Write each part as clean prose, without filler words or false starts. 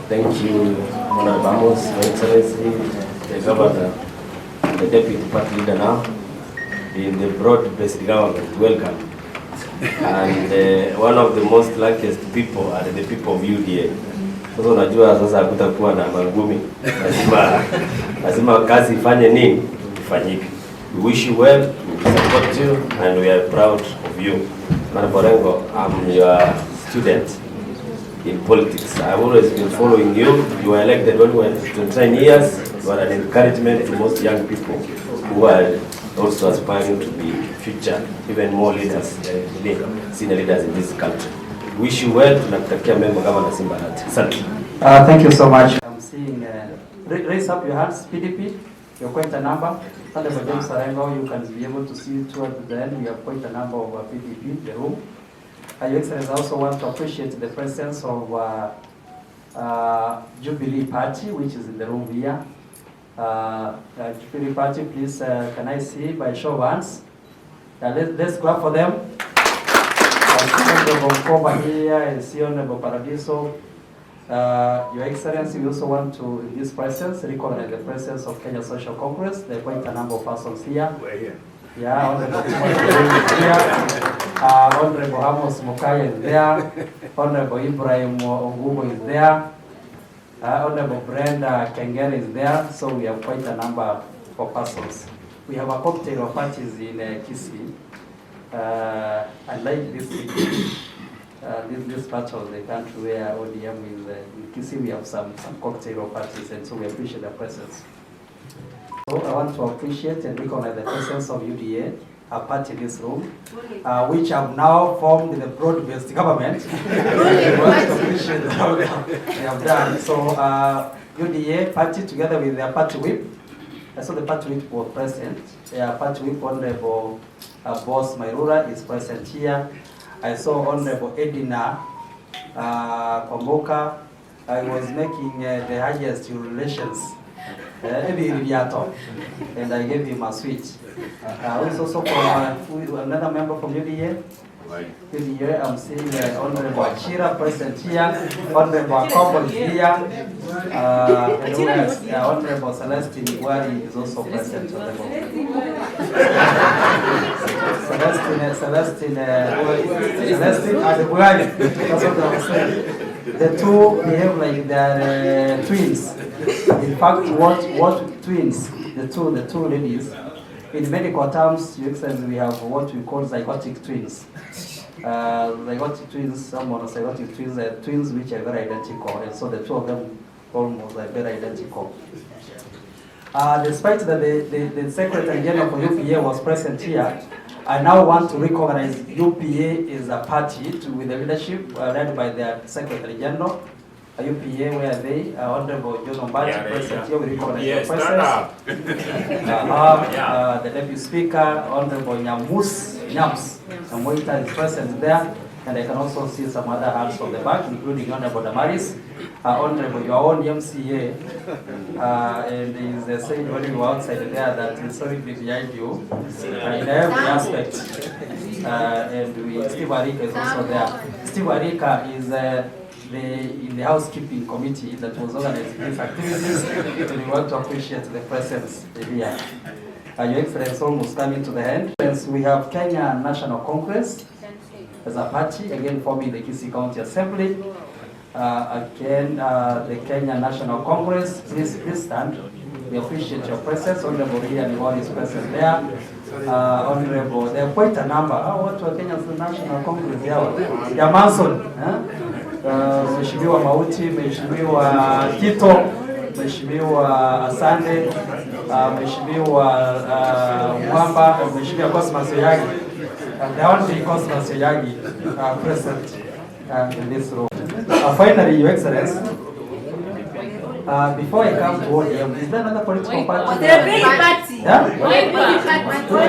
Thank you, Honorable Amos, Your Excellency, the Governor, the Deputy Party Leader now, in the broad-based government. Welcome. And one of the most luckiest people are the people of UDA. Sasa unajua sasa hakutakuwa na mangumi. Lazima kazi ifanye nini? Ifanyike. We wish you well, we support you, and we are proud of you. Honorable Orengo, I'm your student in politics. I've always been following you. You were elected when you were 29 years. You are an encouragement to most young people who are also aspiring to be future, even more leaders, senior leaders in this country. Wish you well. Tunakutakia mema kama na Simba Arati. Asante. Thank you so much. I'm seeing, raise up your hands, PDP. You're quite a number. Honorable James Orengo, you can be able to see toward the end. We have quite a number of PDP in the room. Your Excellency, I also want to appreciate the presence of Jubilee Party, which is in the room here. Jubilee Party, please, can I see by show of hands? Let's clap for them. I see Honorable Koba here, I see Honorable Paradiso. Your Excellency, we also want to, in this presence, recognize the presence of Kenya Social Congress. There are quite a number of persons here. We're here. Yeah, Honorable is here. Honorable Amos Mukai is there. Honorable Ibrahim Ogubo is there. Honorable Brenda Kengere is there. So we have quite a number of persons. We have a cocktail of parties in Kisii. I like this city. This part of the country where ODM is in Kisii, we have some cocktail of parties, and so we appreciate the presence. So I want to appreciate and recognize the presence of UDA, a party in this room, which have now formed the broad-based government. I want to appreciate how they have done. So UDA party together with their party whip. I saw the party whip was present. Their party whip, Honorable Boss Mairura, is present here. I saw Honorable Edina Komboka. I was making the highest relations. And I gave him a switch. Also from another member from UDA. UDA, I'm seeing Honorable Achira present here. Honorable Akobo is here. And Honorable Celestine Igwari is also present. Celestine Igwari. That's what I was saying. The two behave like they're twins. In fact, what twins? The two ladies. In medical terms, Your Excellency, we have what we call zygotic twins. Zygotic twins, some monozygotic twins, are twins which are very identical, and so the two of them almost are very identical. Despite that the Secretary General for UPA was present here, I now want to recognize UPA as a party with the leadership led by their Secretary General. UPA, where they, Honorable John Ombachi, present here, we recognize the presence. The Deputy Speaker, Honorable Nyams Namoita is present there, and I can also see some other hands from the back, including Honorable Damaris, Honorable your own MCA, and is saying when you are outside there that is solidly behind you in every aspect. And Steve Arika is also there. Steve Arika is in the housekeeping committee that was organizing these activities, and we want to appreciate the presence here. Your Excellency, almost coming to the end. We have Kenya National Congress as a party, again forming the Kisii County Assembly. Again, the Kenya National Congress, please stand. We appreciate your presence. Honorable here and is present there. Honorable, there are quite a number. What were Kenya National Congress? Yeah, Manson. Mheshimiwa Mauti, Mheshimiwa Kito, Mheshimiwa Asande, Mheshimiwa Mwamba, Mheshimiwa Cosmas Oyagi. The only Cosmas Oyagi present in this room. Finally, Your Excellency, before I come to ODM, is there another political party? The big party. Yeah?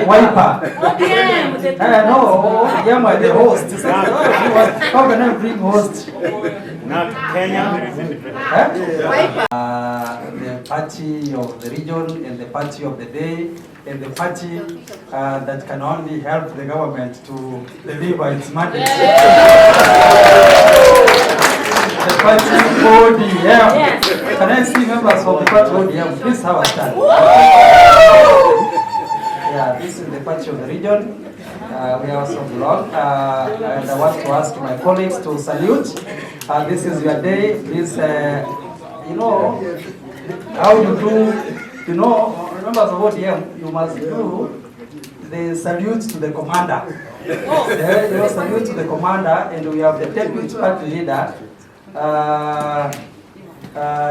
Wiper. No, ODM are the host. How can I bring host? Not Kenya. The party of the region and the party of the day and the party that can only help the government to deliver its mandate. The Party ODM. Yes. Can I see members of the party ODM? Please have a stand. Yeah, this is the party of the region. We also belong. And I want to ask my colleagues to salute. This is your day. Please, you know, how you do, you know, members of ODM, you must do the salute to the commander. You salute to the commander, and we have the deputy party leader.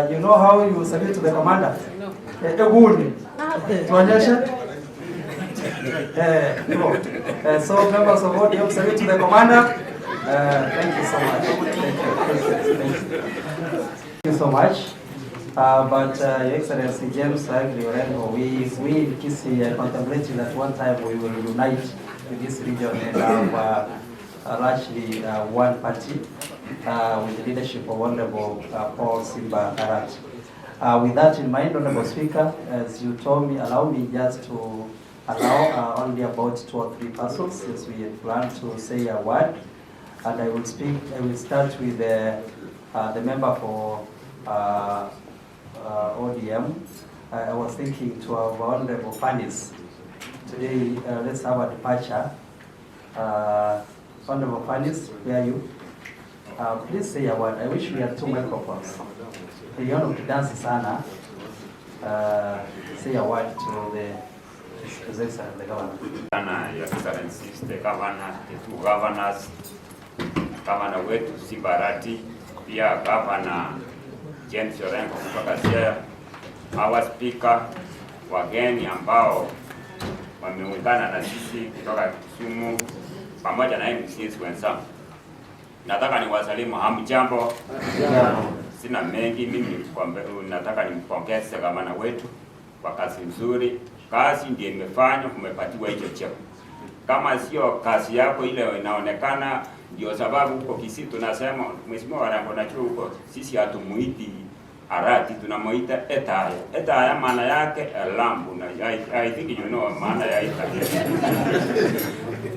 You know how you salute to the commander? So members of ODM, salute to the commander. Thank you so much. Thank you so much. But Your Excellency James Orengo, we in Kisii contemplated at one time we will unite with this region and have largely one party with the leadership of Honorable Paul Simba Arati. With that in mind, Honorable Speaker, as you told me, allow me just to allow only about 2 or 3 persons since we plan to say a word. And I will start with the member for ODM. I was thinking to have Honorable Fanis. Today, let's have a departure. Honorable Fanis, where are you? Please say a word. I wish we had 2 microphones. You want to dance sana. Say a word to the Excellency, the governor. Your Excellencies, the governor, the 2 governors, Governor wetu Simba Arati, pia Governor James Orengo kutoka Siaya, our speaker, wageni ambao wameungana na sisi kutoka Kisumu pamoja na MCs wenzangu. Nataka niwasalimu hamjambo. Sina mengi, mimi nataka nimpongeze gavana wetu kwa kazi nzuri. Kazi ndiyo imefanya umepatiwa hicho cheo. Kama sio kazi yako ile inaonekana, ndio sababu huko Kisii tunasema mheshimiwa Orengo na chuo huko sisi hatumuiti Arati, tunamuita Etaya. Etaya maana yake lambu, na I think you know maana ya Etaya.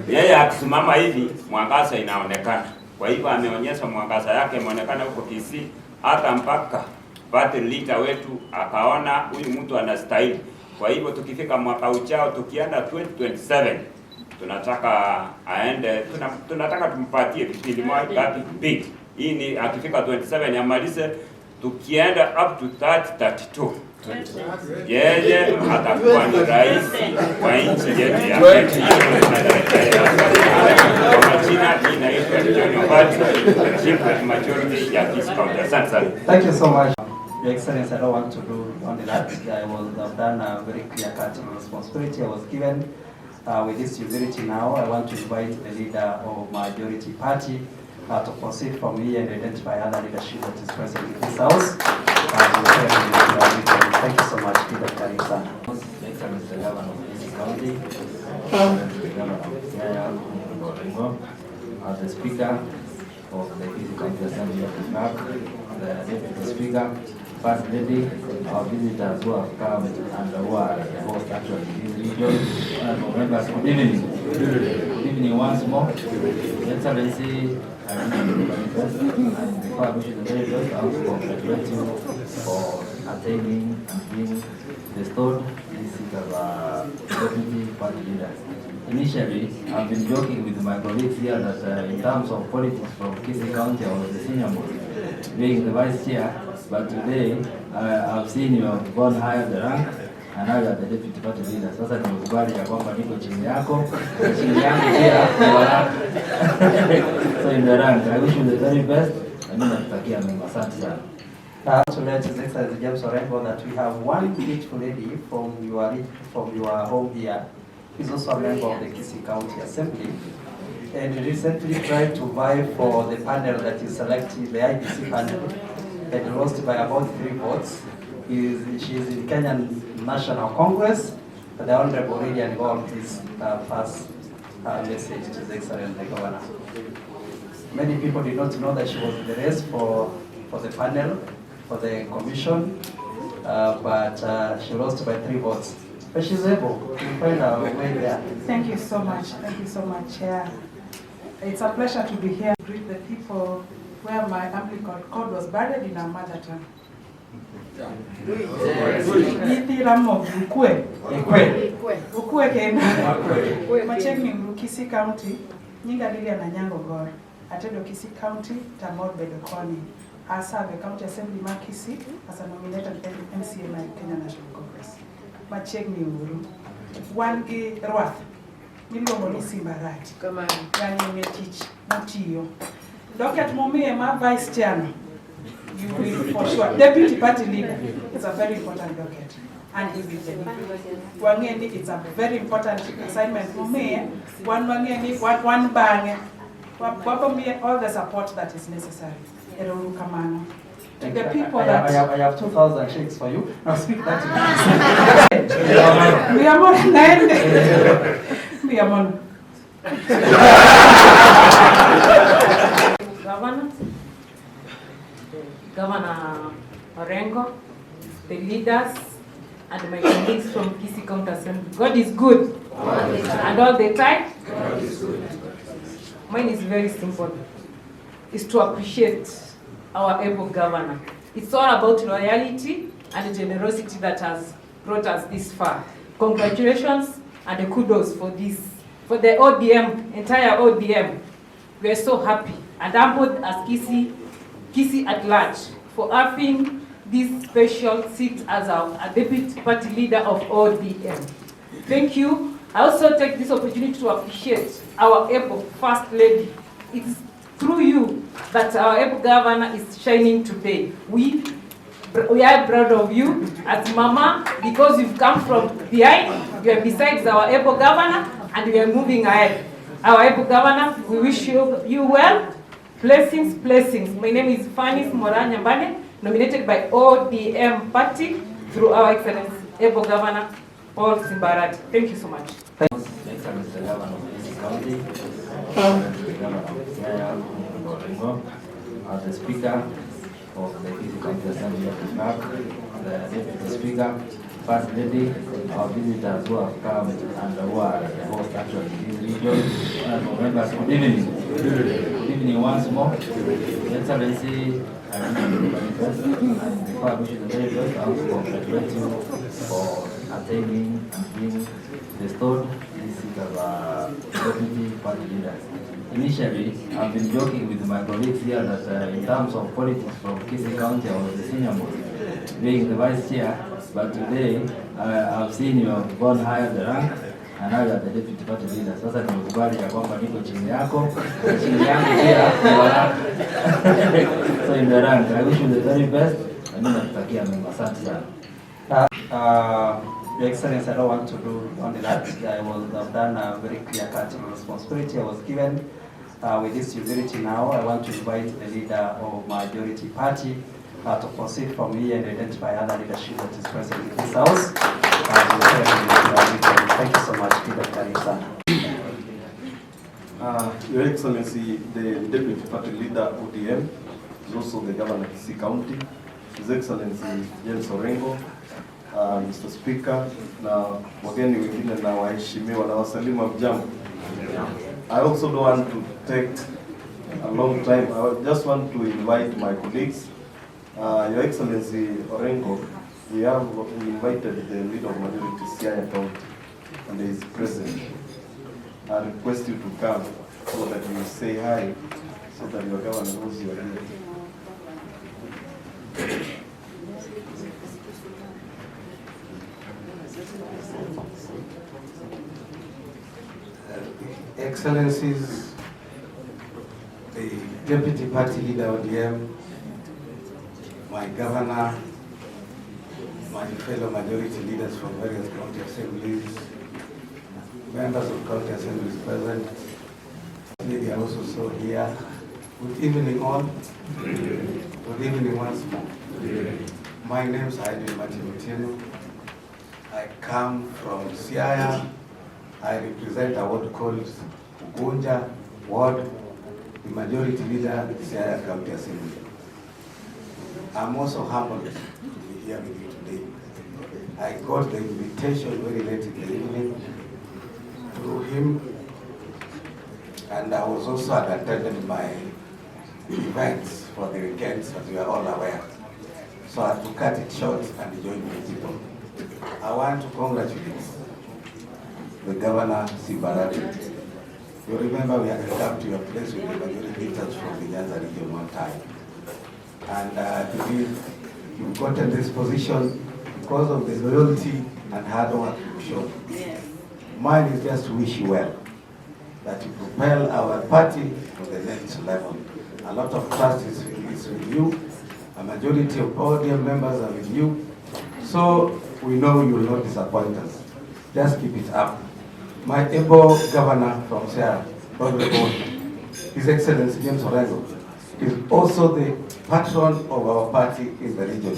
Yeye akisimama hivi mwangaza inaonekana. Kwa hivyo ameonyesha mwangaza yake imeonekana huko Kisii, hata mpaka party leader wetu akaona huyu mtu anastahili. Kwa hivyo tukifika mwaka ujao tukienda 2027 tunataka aende, tunataka tumpatie kipindi moja big. Hii ni akifika 27 amalize, tukienda up to 32 yeye atakuwa ni rais wa nchi yetu ya Kenya. Kwa jina inaitwa John Obati, Chief Majority ya Kisii County. Thank you so much. Your Excellency, I don't want to do only that. I have done a very clear-cut responsibility I was given. With this humility now, I want to invite the leader of Majority Party to proceed from here and identify other leadership that is present in this house. Thank you so much, Peter Karisa. Excellency Governor of Kisii County, the Governor of Siaya, Orengo, the Speaker of the Kisii County Assembly of the Park, the Deputy Speaker, First Lady, our visitors who have come and who are the host actually in this region, and members, good evening. Good evening once more. Excellency, I and before I wish you the very best, I want to congratulate you for attaining and being bestowed this seat of deputy party leader. Initially, I've been joking with my colleagues here that in terms of politics from Kisii County, I was the senior most, being the vice chair. But today, I've seen you have gone higher the rank, and now you are the deputy party leader. Sasa nimekubali ya kwamba niko chini yako, chini yangu pia kwa rank. So in the rank, I wish you the very best, and mimi nakutakia mema. Asante sana. To let His Excellency James Orengo that we have one beautiful lady from your home here. She's also a member of the Kisii County Assembly, and recently tried to vie for the panel that is selected, the IBC panel, and lost by about 3 votes. She is in Kenyan National Congress. The Honorable Lilian Gold, please pass a message to the Excellent Governor. Many people did not know that she was in the race for the panel, for the commission, but she lost by 3 votes. But she's able to find her way there. Thank you so much. Thank you so much, Chair. It's a pleasure to be here to greet the people where my umbilical cord was buried in our mother tongue. Ukwe kenda machiegni Kisii County, nyinga Lilian Anyango Gor, atedo Kisii County, Tamor bedo koni. I serve the County Assembly ma Kisii as a nominated MCA in Kenya National Congress. Machiegni uru. Wangi Rwath, miluongo ni Simba Arati. Yani metich mutiyo. Docket Mumie ma Vice Chairman. You will for sure. Deputy Party Leader. It's a very important docket. And he will deliver. Wangeni, it's a very important assignment for me. One bang. All the support that is necessary. To the people that I have 2,000 shakes for you. Now speak that to we are more than we are more. Governor Orengo, the leaders, and my colleagues from Kisii County Assembly. God is good. And all the time? God is good. Mine is very simple. It's to appreciate our able governor. It's all about loyalty and generosity that has brought us this far. Congratulations and kudos for this. For the ODM, entire ODM. We are so happy and humbled as Kisii at large for having this special seat as a deputy party leader of ODM. Thank you. I also take this opportunity to appreciate our able First Lady. It's through you that our able governor is shining today. We are proud of you as Mama because you've come from behind. You are besides our able governor and we are moving ahead. Our able governor, we wish you well. Blessings, blessings. My name is Fanny Moran Nyambane, nominated by ODM Party through our Excellency able Governor Paul Simba Arati. Thank you so much. Excellency the Governor of Kisii County, the Governor of Siaya, the Speaker of the Kisii County Assembly of the Park, the Deputy Speaker, First Lady, our visitors who have come and who are the host actually in this region, and members, good evening. Good evening once more. Excellency, I wish you the very best. And before I wish you the very best, I want to congratulate you for attaining and being bestowed this seat of deputy party leaders. Initially, I've been joking with my colleagues here that in terms of politics from Kisii County, I was the senior most, being the vice chair. But today, I've seen you have gone higher the rank, and now you are the deputy party leader. Sasa nimekubali ya kwamba niko chini yako, chini yangu pia kwa rank. So in the rank, I wish you the very best. And nakutakia mema. Asante sana. Your Excellency, I don't want to do only that. I've done a very clear-cut responsibility I was given. With this humility now, I want to invite the leader of majority party to proceed from here and identify other leadership that is present in this house. Thank you so much, Peter Karisa. Your Excellency, the Deputy Party Leader ODM is also the Governor of Kisii County. His Excellency James Orengo, Mr. Speaker, na wageni wengine na waheshimiwa na wasalimu mjambo. I also don't want to take a long time. I just want to invite my colleagues. Your Excellency Orengo, we invited the leader of majority Siaya County, and he is present. I request you to come so that you say hi, so that your governor knows you are here. Excellencies, the Deputy Party Leader ODM, my governor, my fellow majority leaders from various county assemblies, members of county assemblies present, maybe also so here. Good evening all. Good evening once more. My name is Haidin Martin. I come from Siaya. I represent a ward called Ugunja Ward, the majority leader of Siaya County Assembly. I'm also humbled to be here with you today. I got the invitation very late in the evening through him, and I was also attended by events for the weekends, as we are all aware. So I have to cut it short and join the people. I want to congratulate the Governor Simbarati. You remember we had come to your place with the majority leaders from the Nyanza region one time. And I believe you've gotten this position because of the loyalty and hard work you showed. Yes. Mine is just to wish you well, that you propel our party to the next level. A lot of trust is with you. A majority of podium members are with you. So we know you will not disappoint us. Just keep it up. My able governor from Sierra, His Excellency James Orengo, is also the patron of our party in the region.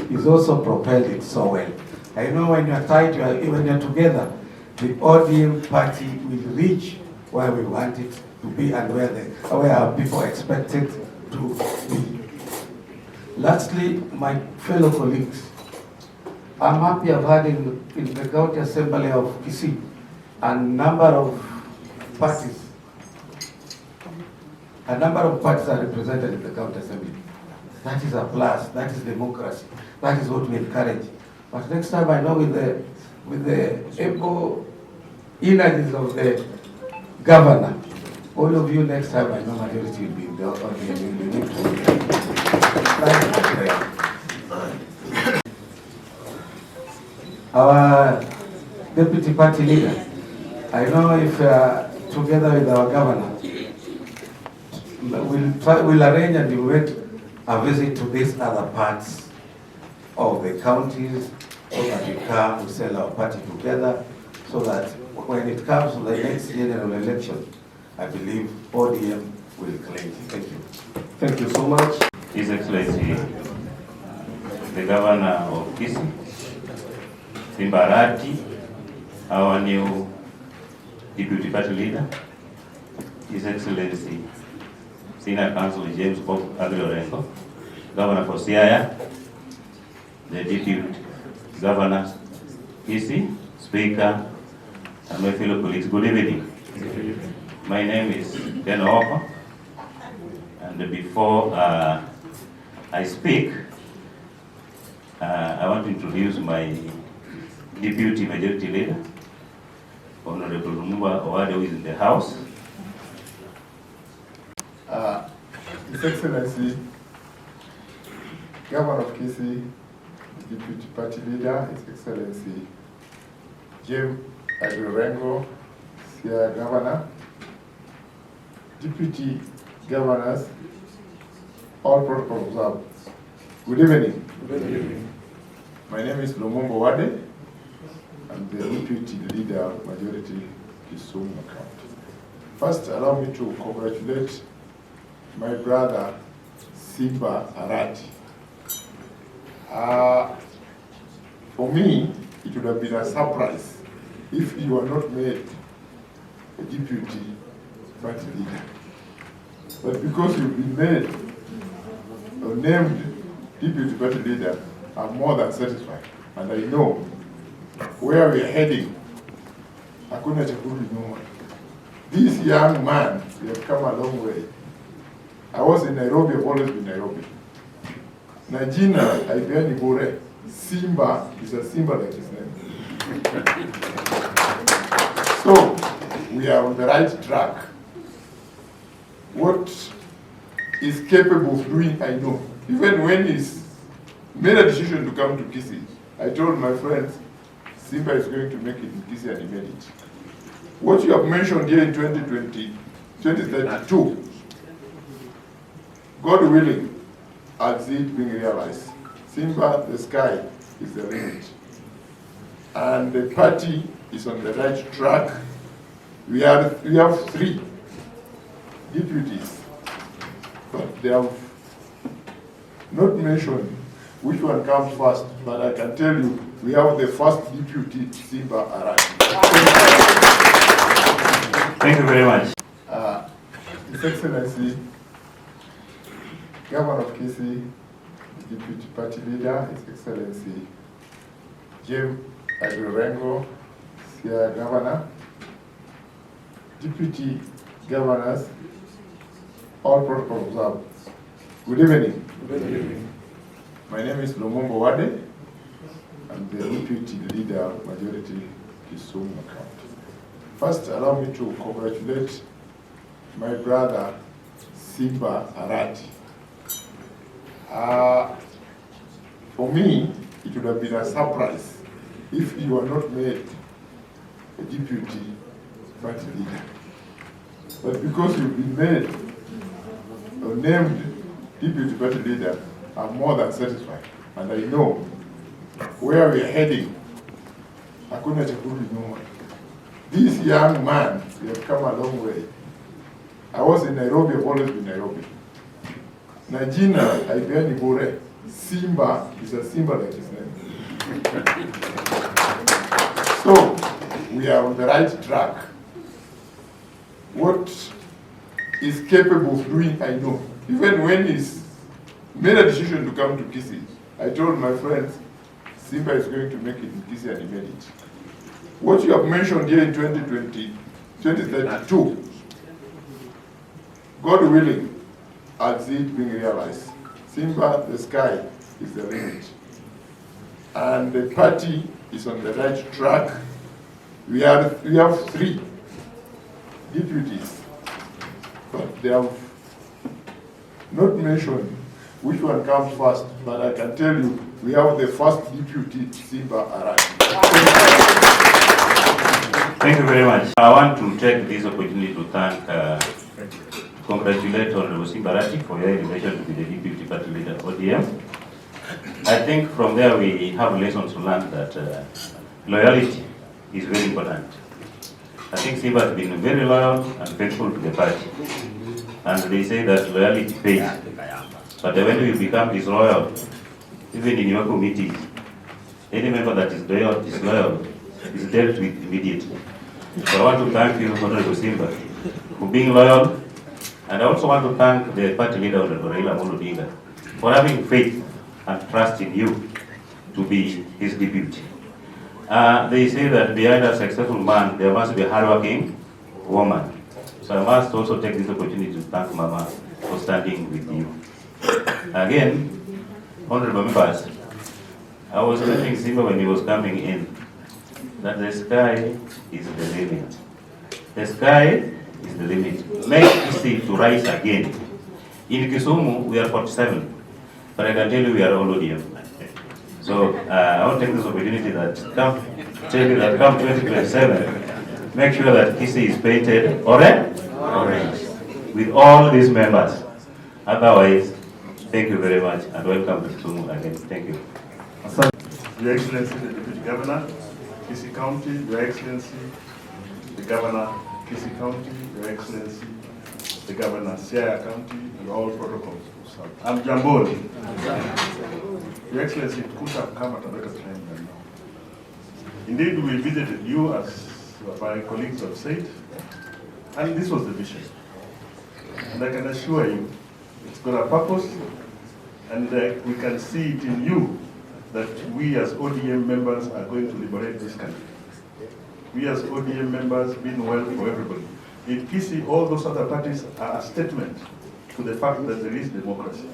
He's also propelled it so well. I know when you're tight, when you're together, the ODM party will reach where we want it to be and where our people expect it to be. Lastly, my fellow colleagues, I'm happy I've had in the County Assembly of Kisii a number of parties are represented in the County Assembly. That is a plus, that is democracy, that is what we encourage. But next time I know with the able energies of the governor, all of you next time I know majority will be in the audience. Our deputy party leader, I know if together with our governor, we'll arrange and invite a visit to these other parts of the counties so that we come, we sell our party together, so that when it comes to the next general election, I believe ODM will claim it. Thank you. Thank you so much. His Excellency, the Governor of Kisii, Simbarati, our new Deputy Party Leader, His Excellency, Senior Council James Orengo, Governor for Siaya, the Deputy Governor, Kisii, Speaker, and my fellow colleagues, good evening. My name is Ken Oko, and before I speak, I want to introduce my Deputy Majority Leader, Honorable Lumumba Owade, who is in the House. His Excellency, Governor of Kisii, Deputy Party Leader, His Excellency James Orengo, Siaya Governor, Deputy Governors, all protocol observed. Good evening. Good evening. My name is Lumumba Owade. I'm the Deputy Leader of Majority Kisumu County. First, allow me to congratulate my brother Simba Arati. For me, it would have been a surprise if you were not made a Deputy Party Leader. But because you've been made or named Deputy Party Leader, I'm more than satisfied. And I know where we are heading. Hakuna cha kurudi nyuma. This young man, we have come a long way. I was in Nairobi, I've always been Nairobi. Na jina haipeani bure. Simba is a Simba like his name. So, we are on the right track. What is capable of doing, I know. Even when he's made a decision to come to Kisii, I told my friends, Simba is going to make it in Kisii, and he made it. What you have mentioned here in 2032, God willing, I'll see it being realized. Simba, the sky is the limit. And the party is on the right track. We have 3 deputies, but they have not mentioned which one comes first, but I can tell you, we have the first deputy, Simba Arati. Thank you very much. His Excellency, Governor of Kisii, Deputy Party Leader, His Excellency James Orengo, Siaya Governor, Deputy Governors, all protocol observed. Good evening. Good evening. My name is Lomombo Wade. I'm the Deputy Leader, Majority Kisumu County. First, allow me to congratulate my brother, Simba Arati. For me, it would have been a surprise if you were not made a deputy party leader. But because you've been made or named deputy party leader, I'm more than satisfied. And I know where we are heading. Hakuna cha kurudi nyuma. This young man, we have come a long way. I was in Nairobi, I've always been Nairobi. Najina, Aibiani Bure, Simba is a Simba like his name. So, we are on the right track. What is capable of doing, I know. Even when he's made a decision to come to Kisii, I told my friends, Simba is going to make it in Kisii, and he made it. What you have mentioned here in 2032, God willing, I'll see it being realized. Simba, the sky is the limit. And the party is on the right track. We have 3 deputies, but they have not mentioned which one comes first, but I can tell you, we have the first deputy, Simba Arati. Thank you very much. I want to take this opportunity to thank, congratulate Honorable Simba Arati for your elevation to be the deputy party leader of ODM. I think from there we have lessons to learn that loyalty is very important. I think Simba has been very loyal and faithful to the party. And they say that loyalty pays. But when you become disloyal, even in your committee, any member that is loyal is dealt with immediately. So I want to thank you, Honorable Simba, for being loyal. And I also want to thank the party leader, Honorable Raila Amolo Odinga, for having faith and trust in you to be his deputy. They say that behind a successful man, there must be a hardworking woman. So I must also take this opportunity to thank Mama for standing with you. Again, honorable members, I was telling Simba when he was coming in that the sky is the limit. The sky is the limit. Make Kisii to rise again. In Kisumu, we are 47, but I can tell you we are all ODM. So I want to take this opportunity that come 2027, make sure that Kisii is painted orange with all these members. Otherwise, thank you very much and welcome to Kisumu again. Thank you. Your Excellency, the Deputy Governor, Kisii County, Your Excellency, the Governor, Kisii County, Your Excellency, the Governor, Siaya County, and all protocols. I'm Jamboni. Your Excellency, it could have come at a better time than now. Indeed, we visited you, as my colleagues have said, and this was the vision. And I can assure you, it's got a purpose, and we can see it in you that we as ODM members are going to liberate this country. We as ODM members mean well for everybody. In Kisii, all those other parties are a statement to the fact that there is democracy.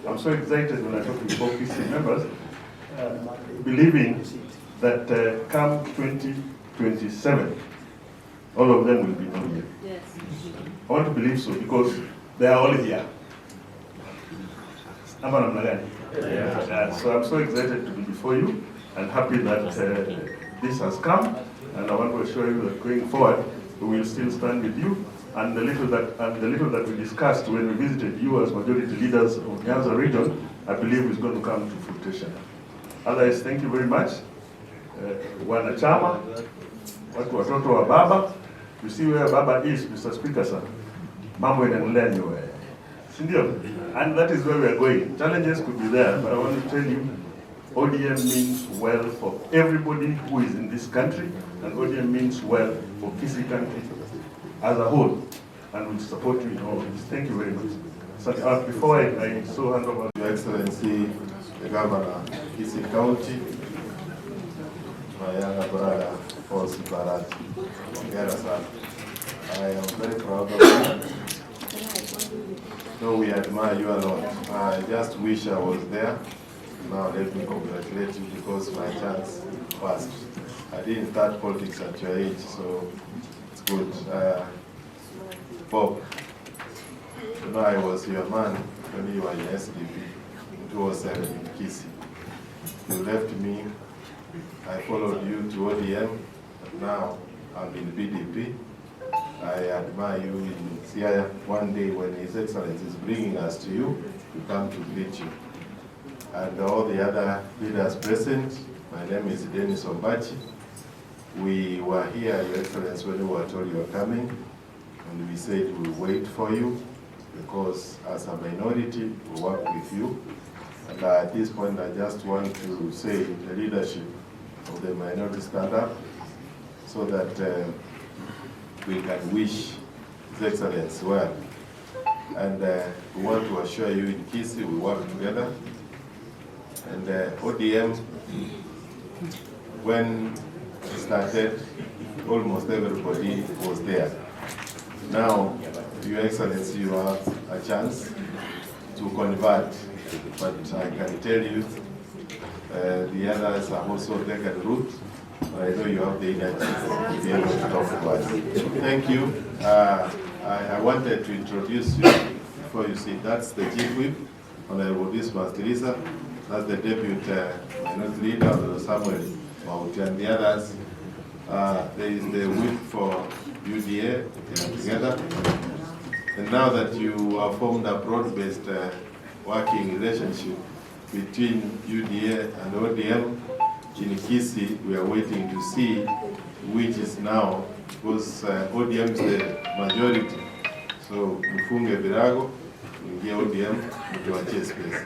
I'm so excited when I talk to both Kisii members, believing that come 2027, all of them will be known here. Yes. I want to believe so because they are all here. So I'm so excited to be before you and happy that this has come, and I want to assure you that going forward we will still stand with you, and the little that we discussed when we visited you as majority leaders of Nyanza region, I believe is going to come to fruition. Otherwise, thank you very much. Wanachama, watoto wa baba, you see where baba is, Mr. Speaker, sir. Mambo inaendelea nyowe. And that is where we are going. Challenges could be there, but I want to tell you, ODM means well for everybody who is in this country, and ODM means well for Kisii country as a whole, and will support you in all of this. Thank you very much. So, before I so hand over Your Excellency, the Governor, Kisii County, my younger brother, Paul Simba Arati. I am very proud of you. No, we admire you a lot. I just wish I was there. Now let me congratulate you because my chance passed. I didn't start politics at your age, so it's good. Bob, you know I was your man when you were in SDP in 2007 in Kisii. You left me, I followed you to ODM, but now I'm in BDP. I admire you in Siaya. One day when His Excellency is bringing us to you, we come to greet you. And all the other leaders present, my name is Dennis Ombachi. We were here, Your Excellency, when we were told you were coming, and we said we'll wait for you, because as a minority, we work with you. And at this point, I just want to say the leadership of the minority stand up, so that we can wish His Excellency well. And we want to assure you in Kisii, we work together. And ODM, when it started, almost everybody was there. Now, Your Excellency, you have a chance to convert, but I can tell you the others have also taken route. I know you have the energy to be able to talk to us. Thank you. I wanted to introduce you before you see. That's the Chief Whip, Honorable Dismas Teresa. That's the Deputy Minority Leader, Honorable Samuel Mauti, and the others. There is the Whip for UDA together. And now that you have formed a broad-based working relationship between UDA and ODM, in Kisii, we are waiting to see which is now, because ODM is the majority. So, mfunge virago, ingie ODM, mtuachie space.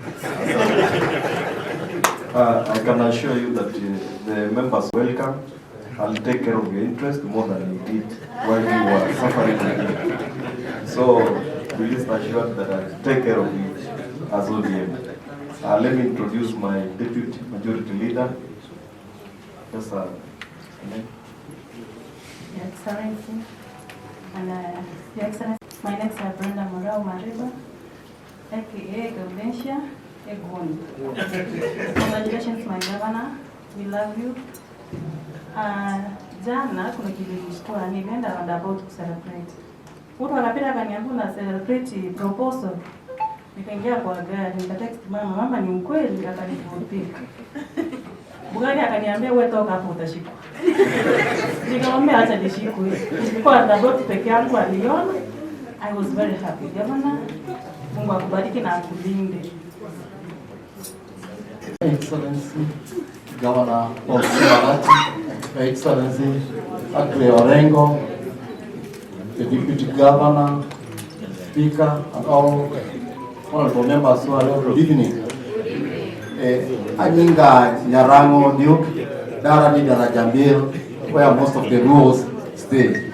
I can assure you that the members welcome. I'll take care of your interest more than you did while you were suffering with me. So, please assure that I'll take care of you as ODM. Let me introduce my Deputy Majority Leader. Yes, sir. Your Excellency, and Your Excellency, my name is Brenda Morao Mariba, aka Gaudensia Egoni. Congratulations, my governor. We love you. Jana kuna kilishtua, nilienda roundabout to celebrate. Mtu akapita akaniambia na celebrate proposal. Nikaingia kwa gari, nikatext mama ni mkweli, akanipika. Bugari akaniambia wewe toka hapo utashikwa. Nikamwambia acha nishikwe. Nilikuwa roundabout peke yangu aliona. I was very happy. Governor, Mungu akubariki na akulinde. Excellency, Governor of Sibarati, Excellency Aggrey Orengo, the Deputy Governor, Speaker, and all honorable members who are here. Good evening. Anyinga Nyarango Duke, Darani Darajambil, where most of the rules stay.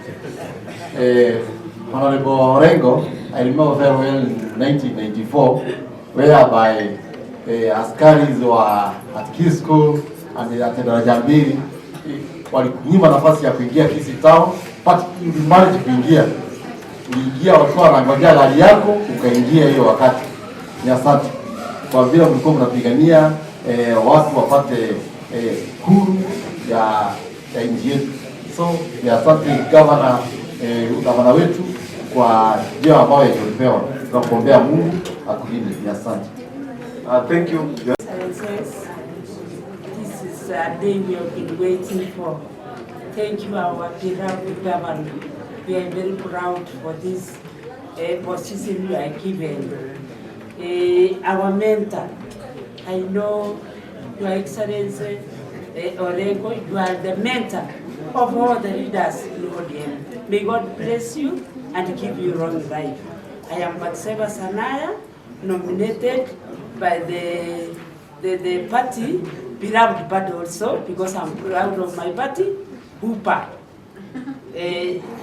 Honorable Orengo, I remember very well in 1994, whereby askaris were at Kisii School and at Darajambili walikunyima nafasi ya kuingia Kisii Town, but you managed kuingia. Uliingia walikuwa wanangojea gari yako, ukaingia hiyo wakati. Ni asante kwa vile mlikuwa mnapigania watu wapate huru ya nchi yetu. So ni asante gavana wetu kwa njia ambayo ulipewa. Tunakuombea Mungu akulinde. Ni asante. Thank you. This is a day we have been waiting for. Thank you, our beloved governor. We are very proud for this position you are given. Our mentor, I know Your Excellency Orengo, you are the mentor of all the leaders in ODM. May God bless you and give you long life. I am Batseba Sanaya, nominated by the party, beloved party also, because I'm proud of my party, Hooper.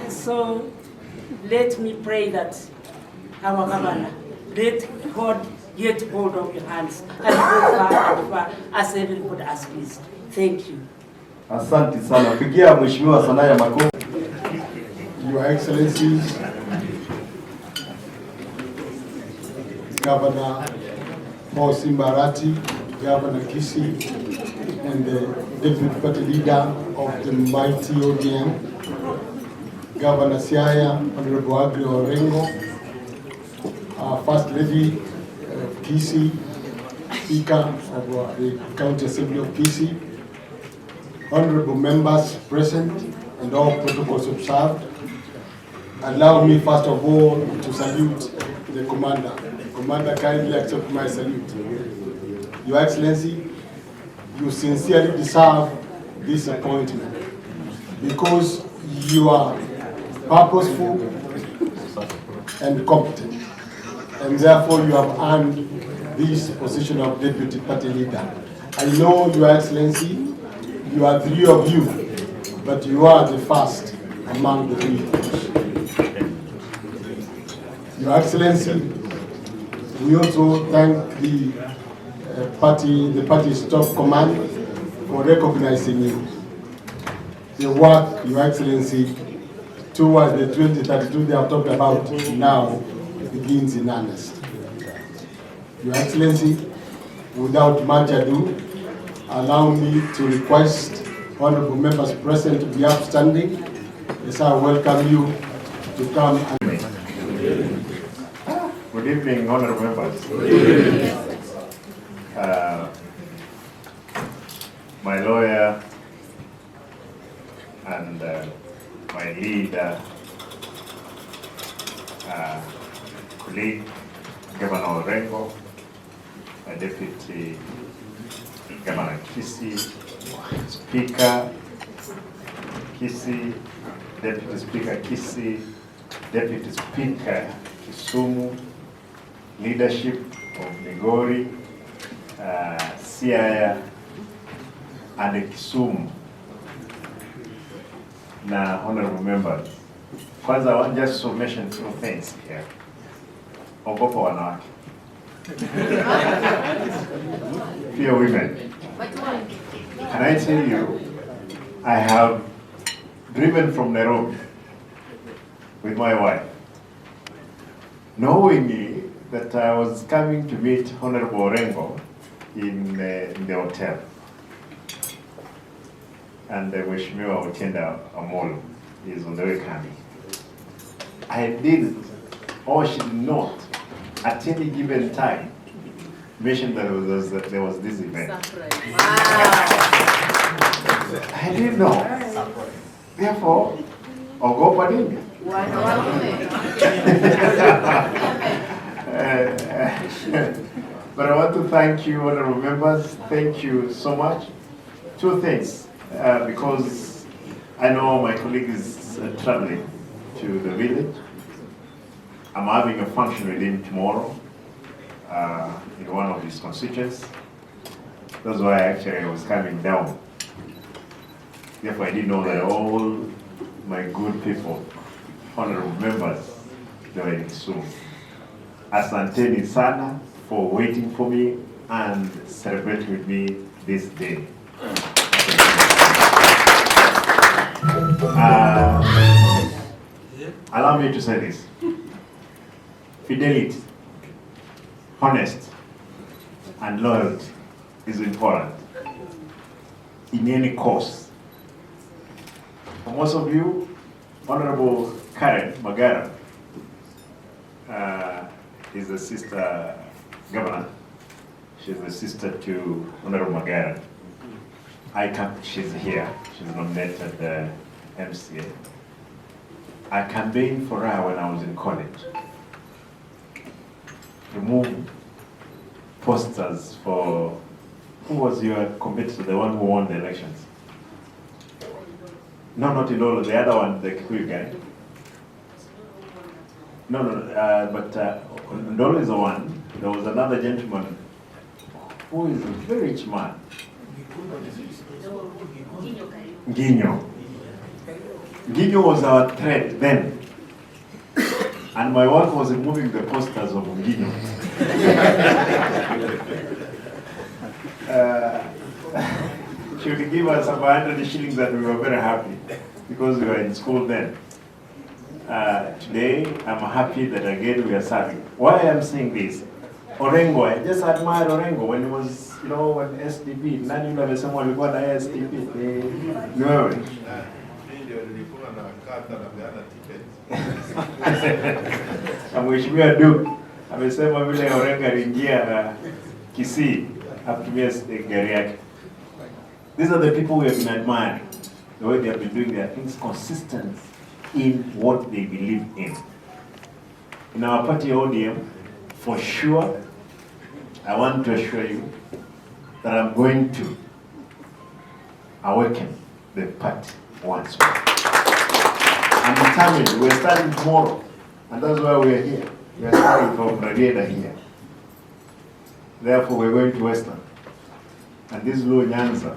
So let me pray that our governor, let God get hold of your hands and go far and far as everybody has pleased. Thank you. Asante sana. Pigia Mheshimiwa Sanaya makofi. Your Excellencies, Governor Paul Simbarati, Governor Kisii, and the Deputy Party Leader of the mighty ODM, Governor Siaya, Honorable Aggrey Orengo, First Lady of Kisii, Speaker of the County Assembly of Kisii, honorable members present and all protocols observed. Allow me first of all to salute the Commander. Commander, kindly accept my salute. Your Excellency, you sincerely deserve this appointment because you are purposeful and competent, and therefore you have earned this position of Deputy Party Leader. I know, Your Excellency, you are three of you, but you are the first among the three. Your Excellency, we also thank the party's top command for recognizing you. The work, Your Excellency, towards the 2032 they have talked about now begins in earnest. Your Excellency, without much ado, allow me to request honorable members present to be upstanding as I welcome you to come and... Good evening, honorable members. My lawyer and my leader, colleague, Governor Orengo, my deputy, Governor Kisii, Speaker Kisii, Deputy Speaker Kisii, Deputy Speaker Kisumu, leadership of Migori, Siaya, and Kisumu. Now, honorable members, first I want just to mention two things here. Ogopa wanawake. Fear women. Can I tell you, I have driven from Nairobi with my wife, knowing that I was coming to meet Honorable Orengo in the hotel. And Mheshimiwa Otienda Amolo is on the way coming. I didn't, or she did not, at any given time, mention that there was this event. I didn't know. Therefore, Ogopa didn't. But I want to thank you, honorable members. Thank you so much. Two things, because I know my colleague is traveling to the village. I'm having a function with him tomorrow in one of his constituents. That's why actually I was coming down. Therefore, I didn't know that all my good people, honorable members, they were in Kisumu. Asanteni sana for waiting for me and celebrating with me this day. Allow me to say this. Fidelity, honest, and loyalty is important in any cause. For most of you, Honorable Karen Magara is the sister governor. She's the sister to Honorable Magara. She's here. She's nominated the MCA. I campaigned for her when I was in college. Remove posters for, who was your competitor, the one who won the elections? No, not Ilolo, the other one, the Kikuyu guy. No, but Ndolo is the one. There was another gentleman who is a very rich man. Nginyo. Nginyo was our threat then. And my work was removing the posters of Nginyo. She would give us about 100 shillings and we were very happy because we were in school then. Today, I'm happy that again we are serving. Why I'm saying this, Orengo, I just admired Orengo when he was, you know, when SDP. Nani yule amesema walikuwa na SDP? Ni wewe. Mheshimiwa Duke amesema vile Orengo aliingia na Kisii akutumia gari yake. These are the people we have been admiring. The way they have been doing their things, consistent in what they believe in. In our party ODM, for sure, I want to assure you that I'm going to awaken the party once more. I'm determined. We're starting tomorrow, and that's why we're here. We're starting from Radieda here. Therefore, we're going to Western. And this Luo Nyanza,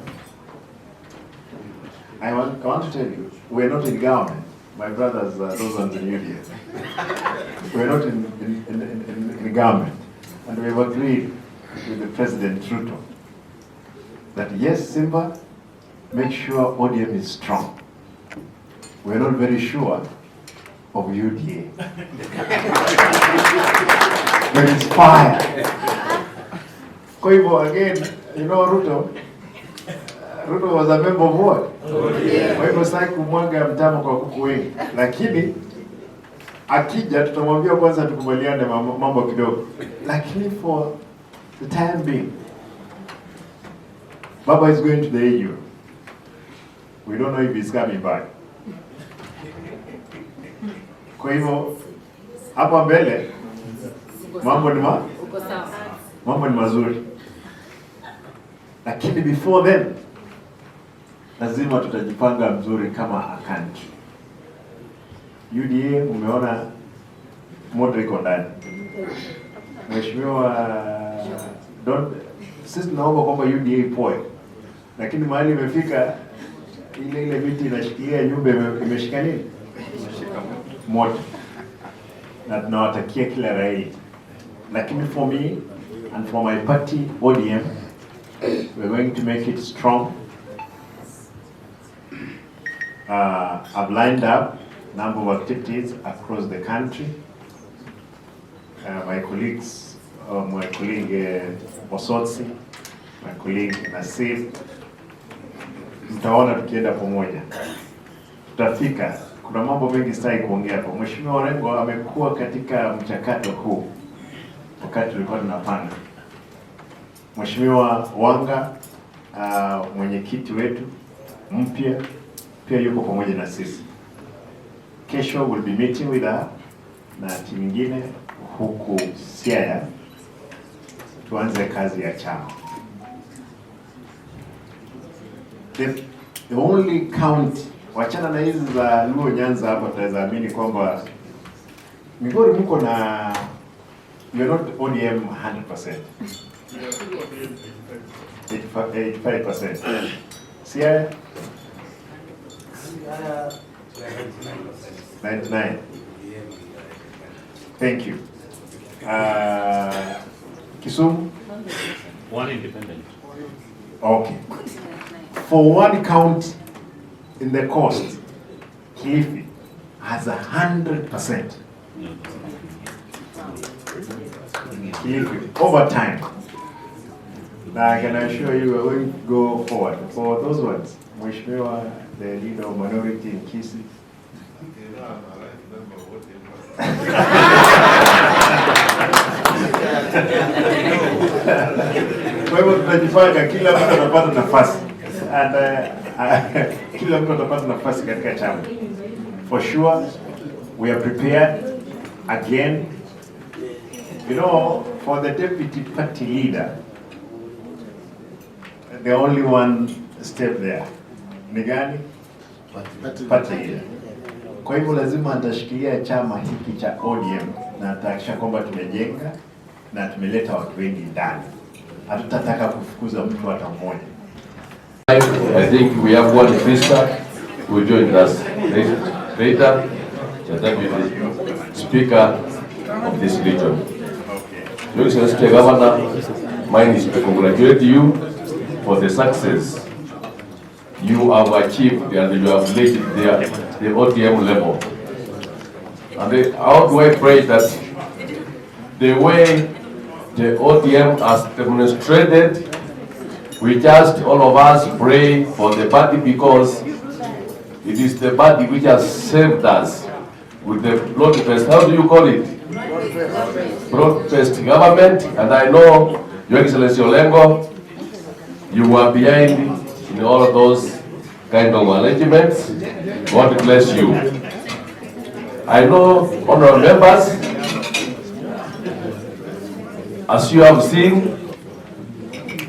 I want to tell you, we're not in government. My brothers, those ones in UDA. We're not in government. And we've agreed with the President Ruto that yes, Simba, make sure ODM is strong. We're not very sure of UDA. But it's fire. Kwa hivyo, again, you know Ruto was a member of what? Kwa hivyo sasa kumwaga mtama kwa kuku wengi. Lakini akija tutamwambia kwanza tukubaliane mambo kidogo. Lakini for the time being, Baba is going to the AU. We don't know if he's coming back. Kwa hivyo hapa mbele mambo ni mazuri. Lakini before then lazima tutajipanga mzuri kama a country. UDA umeona moto iko ndani. Mheshimiwa sisi tunaomba kwamba UDA ipoe. Lakini mahali imefika ile miti inashikilia nyumba imeshika nini? Moto. Na tunawatakia kila raia. Lakini for me and for my party ODM, we're going to make it strong. I've lined up a number of activities across the country. My colleagues, my colleague Osotsi, my colleague Nasir, mtaona tukienda pamoja. Tutafika. Kuna mambo mengi sitaki kuongea hapo. Mheshimiwa Orengo amekuwa katika mchakato huu wakati tulikuwa tunapanga. Mheshimiwa Wanga, mwenyekiti wetu mpya, pia yuko pamoja na sisi. Kesho we'll be meeting with her na timu nyingine huku Siaya, tuanze kazi ya chama. The only county, wachana na hizi za Luo Nyanza hapa, tutaweza amini kwamba Migori mko na, you're not ODM 100%. 85%. Siaya? 99. Thank you. Kisumu? One independent. Okay. For one county in the coast, Kilifi has 100%. Kilifi, over time. Now I can assure you we're going to go forward. For those ones, Mheshimiwa, the leader of minority in Kisii. Kwa hivyo tunajipanga, kila mtu anapata nafasi. And kila mtu atapata nafasi katika chama. For sure, we are prepared again. You know, for the deputy party leader, the only one step there. Ni gani? Party leader. Kwa hivyo lazima atashikilia chama hiki cha ODM na atahakikisha kwamba tumejenga na tumeleta watu wengi ndani. Hatutataka kufukuza mtu hata mmoja. I think we have one sister who joined us later, the deputy speaker of this region. Your Excellency Governor, mine is to congratulate you for the success you have achieved and you have laid the ODM level. And how do I pray that the way the ODM has demonstrated, we just all of us pray for the party because it is the party which has saved us with the broad-based, how do you call it? Broad-based government, and I know Your Excellency Olengo, you were behind in all of those kind of arrangements. God bless you. I know, honorable members, as you have seen,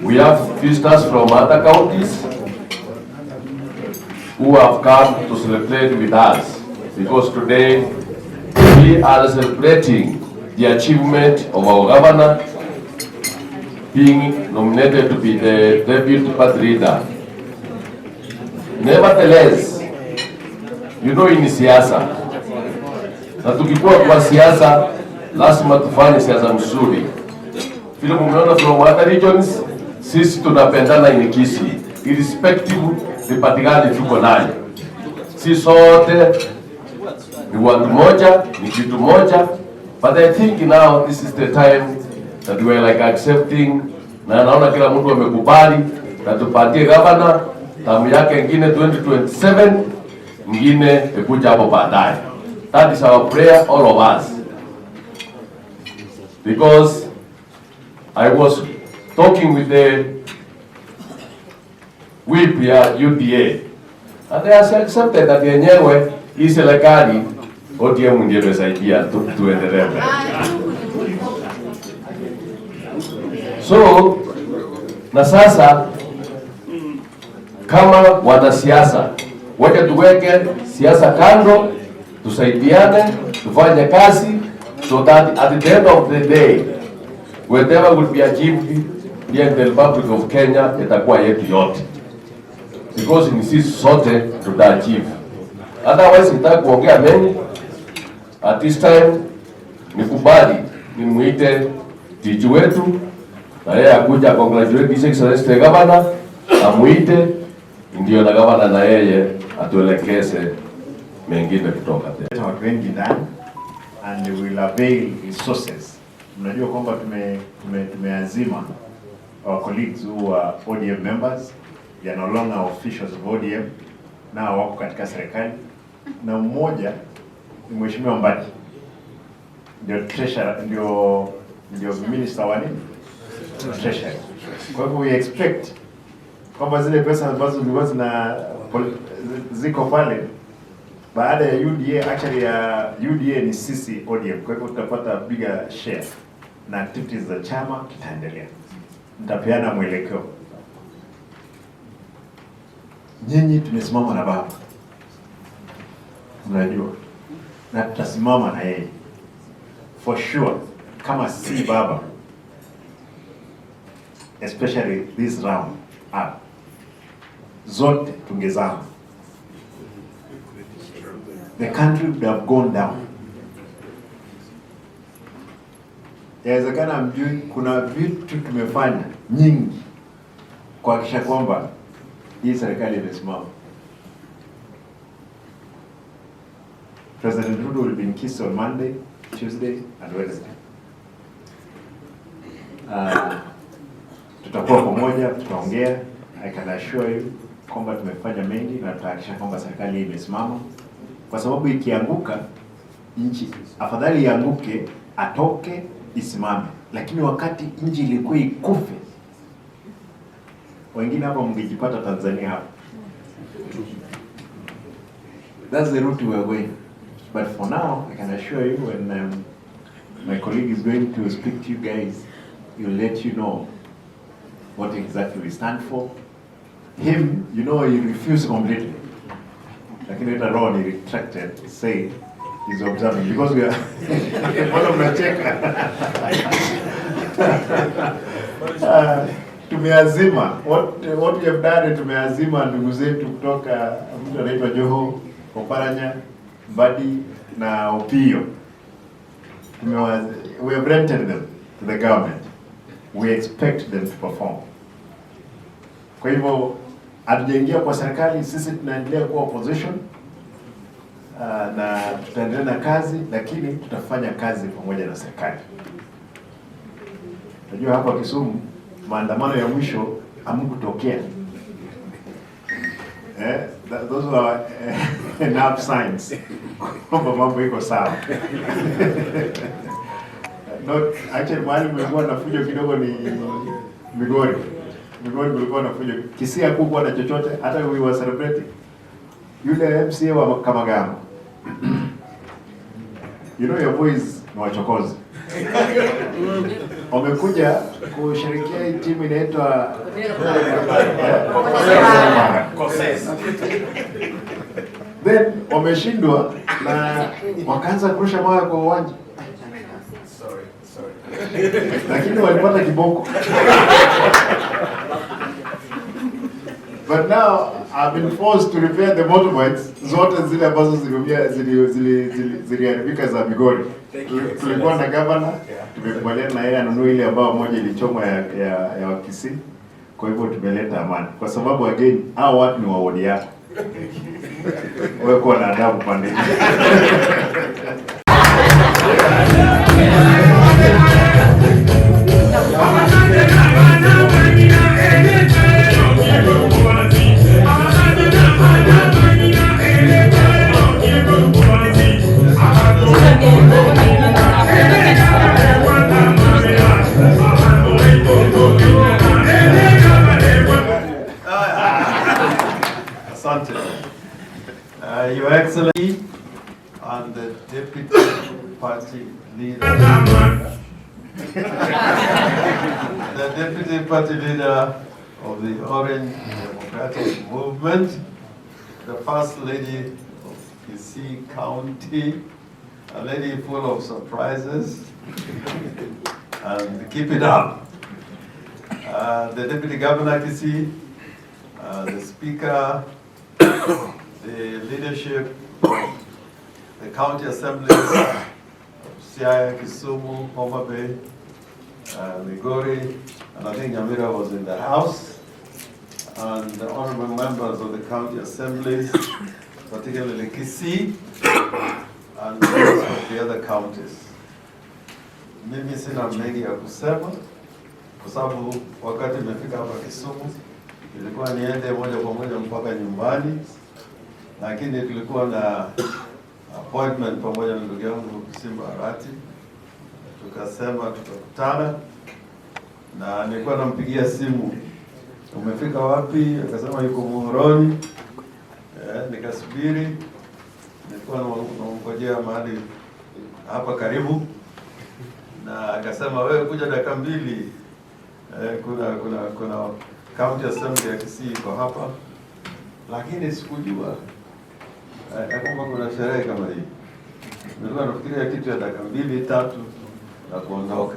we have visitors from other counties who have come to celebrate with us, because today we are celebrating the achievement of our governor being nominated to be the deputy party leader. Nevertheless, you know, in siasa, na tukikuwa kwa siasa lazima tufanye siasa mzuri. Vile mumeona from other regions, sisi tunapendana in Kisii, irrespective the party gani tuko nayo. Sisi sote ni watu moja, ni kitu moja. But I think now this is the time that we are like accepting, na naona kila mtu amekubali na tupatie governor tamu yake ingine 2027, ingine ikuja hapo baadaye. That is our prayer, all of us. Because I was talking with the whip ya UDA, and they have accepted that yenyewe hii serikali ODM ndio imesaidia tuendelee. So na sasa kama wanasiasa, wacha tuweke siasa kando, tusaidiane, tufanye kazi, so that at the end of the day, whatever will be achieved here in the Republic of Kenya itakuwa yetu yote, because ni sisi sote tutaachieve. Otherwise nitaka kuongea mengi. At this time nikubali nimuite tiji wetu na yeye akuja congratulate His Excellency the Governor, amuite ndio na governor na yeye atuelekeze mengine kutoka tena. Watu wengi ndani and we will avail resources. Mnajua kwamba tumeazima our colleagues who are ODM members, they are no longer officials of ODM, na wako katika serikali, na mmoja ni Mheshimiwa Mbadi ndio treasurer, ndio minister wa nini treasury. Kwa hivyo we expect kwamba zile pesa ambazo zilikuwa ziko pale baada ya UDA, actually ya UDA ni sisi ODM, kwa hivyo tutapata bigger share na activities za chama kitaendelea. Nitapeana mwelekeo. Nyinyi tumesimama na baba, mnajua, na tutasimama na yeye for sure. Kama si baba, especially this round up, zote tungezama, the country would have gone down. Yawezekana mjui kuna vitu tumefanya nyingi kuhakikisha kwamba hii serikali imesimama. President Ruto will be in Kisii on Monday, Tuesday and Wednesday. Tutakuwa pamoja, tutaongea. I can assure you kwamba tumefanya mengi na tutahakikisha kwamba serikali imesimama, kwa sababu ikianguka nchi, afadhali ianguke, atoke, isimame. Lakini wakati nchi ilikuwa ikufe, wengine hapa mngejipata Tanzania hapa. That's the route we are going. But for now, I can assure you, when my colleague is going to speak to you guys, he'll let you know what exactly we stand for. Him, you know, he refused completely. Lakini later on, he retracted, say he's observing, because we are one of the check. Tumeazima what we have done, tumeazima ndugu zetu kutoka mtu anaitwa Joho, Oparanya, Mbadi na Opio. We have rented them to the government. We expect them to perform. Kwa hivyo hatujaingia kwa serikali, sisi tunaendelea kuwa opposition, na tutaendelea na kazi, lakini tutafanya kazi pamoja na serikali. Najua hapa Kisumu maandamano ya mwisho hamkutokea. Those were enough signs kwamba mambo iko sawa. Not actually mahali mlikuwa na fujo kidogo ni Migori. Migori kulikuwa na fujo. Kisii hakukuwa na chochote, hata we were celebrating. Yule MCA wa Kamagamba. You know your boys ni wachokozi. Wamekuja kushirikia timu inaitwa then wameshindwa na wakaanza kurusha mawe kwa uwanja. Lakini walipata kiboko. But now I've been forced to repair the motorbikes zote zile ambazo ziliharibika za Migori. Tulikuwa na governor, tumekubaliana na yeye anunue ile ambayo moja ilichomwa ya Wakisii. Kwa hivyo tumeleta amani. Kwa sababu again hao watu ni wa wodi yako. Wewe kwa na adabu pande hii. Your Excellency and the Deputy Party Leader, the Deputy Party Leader of the Orange Democratic Movement, the First Lady of Kisii County, a lady full of surprises, and keep it up. The Deputy Governor Kisii, the Speaker, the leadership of the county assemblies of Siaya, Kisumu, Homa Bay, Migori, and I think Nyamira was in the house, and the honorable members of the county assemblies, particularly Kisii, and those of the other counties. Mimi sina mengi ya kusema, kwa sababu wakati nimefika hapa Kisumu, ilikuwa niende moja kwa moja mpaka nyumbani, lakini tulikuwa na appointment pamoja na ndugu yangu Simba Arati, tukasema tutakutana, na nilikuwa nampigia simu, umefika wapi? Akasema yuko Muhoroni. Nikasubiri, nilikuwa namngojea mahali hapa karibu, na akasema wewe kuja dakika mbili, kuna county assembly ya Kisii iko hapa, lakini sikujua kwamba kuna sherehe kama hii. Nilikuwa nafikiria kitu ya dakika 2-3 na kuondoka,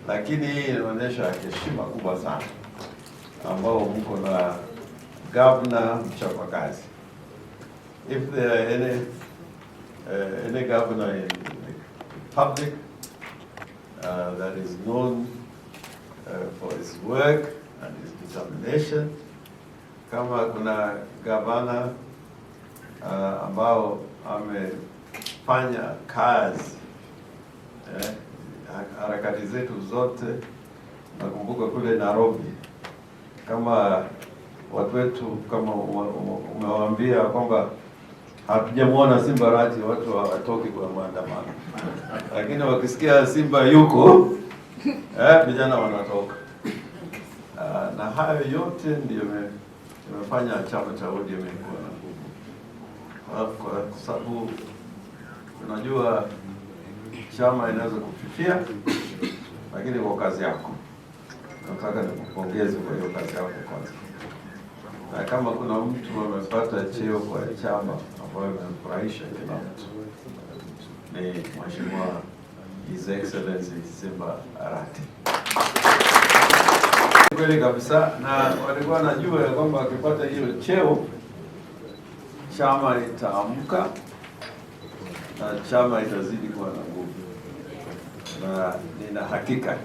lakini hii inaonyesha heshima kubwa sana ambao mko na governor mchapakazi. If there are any governor in the public that is known for his work and his determination, kama kuna gavana ambao amefanya kazi harakati zetu zote, nakumbuka kule Nairobi, kama watu wetu, kama umewaambia kwamba hatujamwona Simba Arati, watu hawatoki kwa maandamano, lakini wakisikia Simba yuko vijana wanatoka. Na hayo yote ndio imefanya chama cha ODM kuwa na nguvu, kwa sababu unajua chama inaweza kufifia, lakini kwa kazi yako. Nataka nikupongeze kwa hiyo kazi yako kwanza. Na kama kuna mtu amepata cheo kwa chama ambayo imemfurahisha kila mtu, ni Mheshimiwa His Excellency Simba Arati. Kweli kabisa, na walikuwa wanajua kwamba akipata hiyo cheo chama itaamka na chama itazidi kuwa na nguvu, na nina hakika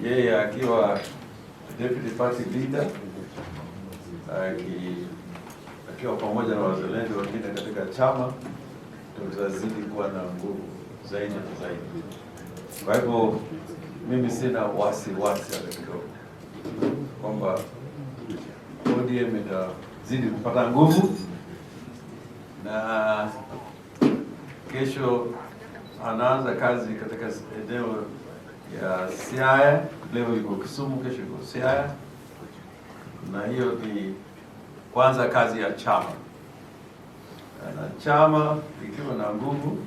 yeye akiwa deputy party leader, akiwa pamoja na wazalendo wengine katika chama, tutazidi kuwa na nguvu zaidi na zaidi. Kwa hivyo mimi sina wasiwasi hata kidogo kwamba ODM itazidi kupata nguvu, na kesho anaanza kazi katika eneo ya Siaya. Leo iko Kisumu, kesho iko Siaya, na hiyo ni kwanza kazi ya chama, na chama ikiwa na nguvu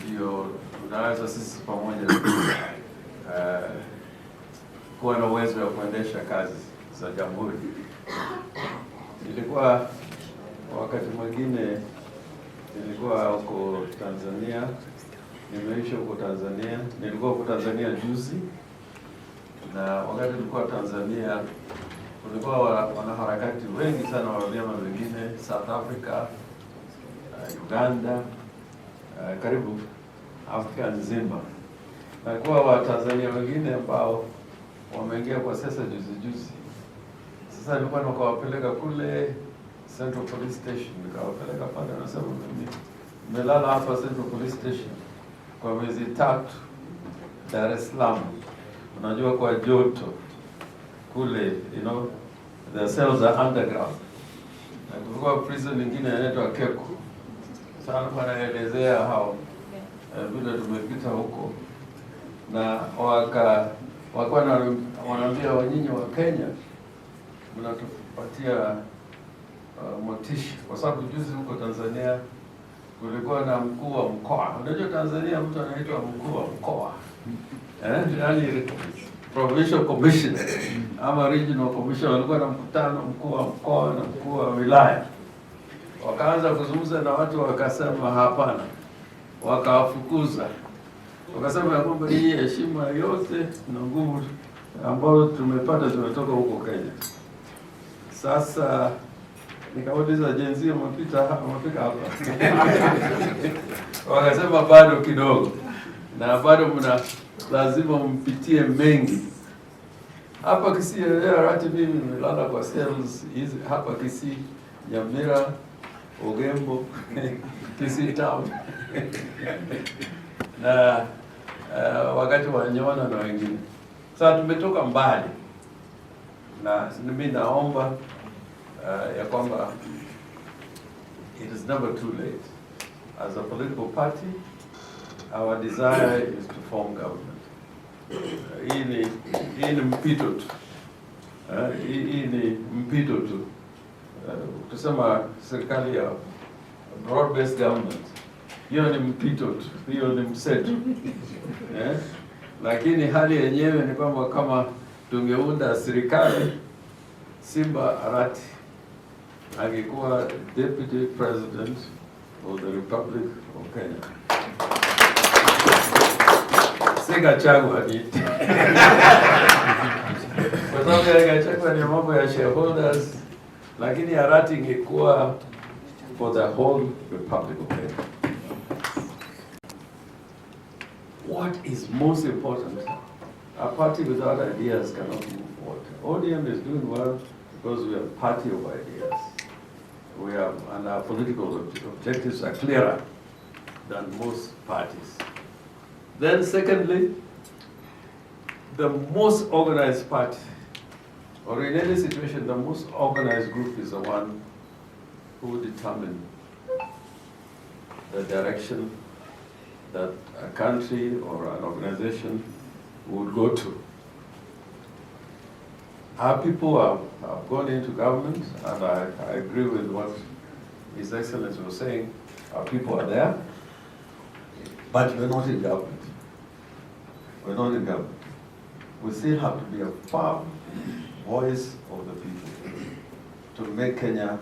ndio tunaweza sisi pamoja kuwa na uwezo wa kuendesha kazi za jamhuri. Ilikuwa wakati mwingine nilikuwa huko Tanzania, nimeishi huko Tanzania, nilikuwa huko Tanzania juzi, na wakati nilikuwa Tanzania kulikuwa wanaharakati wengi sana wa vyama vingine, South Africa, Uganda, karibu Afrika nzima, na kuwa Watanzania wengine ambao wameingia kwa sasa juzi. Sasa nilikuwa nikawapeleka kule Central Police Station, nikawapeleka pale, nasema mimi nimelala hapa Central Police Station kwa miezi 3 Dar es Salaam. Unajua kwa joto kule, the cells are underground. Na kulikuwa prison nyingine inaitwa Keko. Sana wanaelezea hao vile tumepita huko, na wakawa wanaambia wanyinyi wa Kenya mnatupatia motisha, kwa sababu juzi huko Tanzania kulikuwa na mkuu wa mkoa. Unajua Tanzania mtu anaitwa mkuu wa mkoa, yani provincial commissioner ama regional commissioner. Walikuwa na mkutano, mkuu wa mkoa na mkuu wa wilaya, wakaanza kuzungumza na watu, wakasema hapana, wakawafukuza, wakasema ya kwamba hii heshima yote na nguvu ambayo tumepata tumetoka huko Kenya. Sasa nikauliza jenzi, umefika hapa? Wakasema bado kidogo, na bado lazima mpitie mengi. Hapa Kisii, hata mimi nimelala kwa cells hizi hapa Kisii, Nyamira, Ogembo, Kisii town na wakati wa Nyona na wengine. Sasa tumetoka mbali, na mimi naomba ya kwamba it is never too late. As a political party, our desire is to form government. Hii ni mpito tu. Hii ni mpito tu. Tusema serikali ya broad based government, hiyo ni mpito tu, hiyo ni mseto. Lakini hali yenyewe ni kwamba kama tungeunda serikali, Simba Arati angekuwa deputy president of the Republic of Kenya. Gachagua ni kwa sababu ya Gachagua ni mambo ya shareholders, lakini Arati ingekuwa for the whole Republic of Kenya. What is most important? A party without ideas cannot move forward. ODM is doing well because we are a party of ideas. We have, and our political objectives are clearer than most parties. Then secondly, the most organized party, or in any situation, the most organized group is the one who determine the direction that a country or an organization would go to. Our people have gone into government, and I agree with what His Excellency was saying. Our people are there, but we're not in government. We're not in government. We still have to be a firm voice of the people to make Kenya